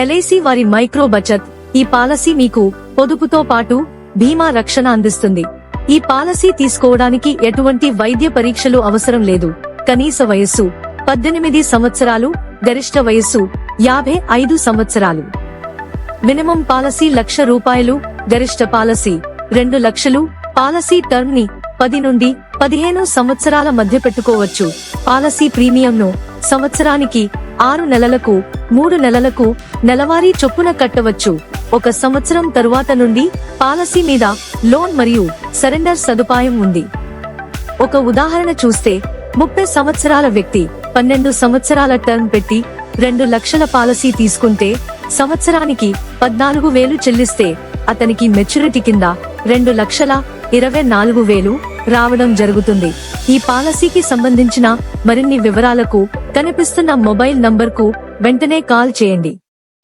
LIC వారి micro Bachat ఈ policy మీకు పొదుపుతో పాటు బీమా రక్షణ అందిస్తుంది. ఈ పాలసీ తీసుకోవడానికి ఎటువంటి వైద్య పరీక్షలు అవసరం లేదు. కనీస వయస్సు 18 సంవత్సరాలు, గరిష్ట వయస్సు 55 సంవత్సరాలు. మినిమం పాలసీ ₹1,00,000, గరిష్ట పాలసీ 2 లక్షలు. పాలసీ టర్మ్ ని 10 నుండి 15 సంవత్సరాల మధ్య పెట్టుకోవచ్చు. పాలసీ ప్రీమియంను సంవత్సరానికి 6 నెలలకు, 3 నెలలకు నెలవారీ చొప్పున కట్టవచ్చు. 1 సంవత్సరం తరువాత నుండి పాలసీ మీద లోన్ మరియు సరెండర్ సదుపాయం ఉంది. ఒక ఉదాహరణ చూస్తే 30 సంవత్సరాల వ్యక్తి 12 సంవత్సరాల టర్మ్ పెట్టి 2 లక్షల పాలసీ తీసుకుంటే సంవత్సరానికి 14,000 చెల్లిస్తే అతనికి మెచ్యూరిటీ కింద 2,24,000 రావడం జరుగుతుంది. ఈ పాలసీకి సంబంధించిన మరిన్ని వివరాలకు కనిపిస్తున్న మొబైల్ నంబర్కు వెంటనే కాల్ చేయండి.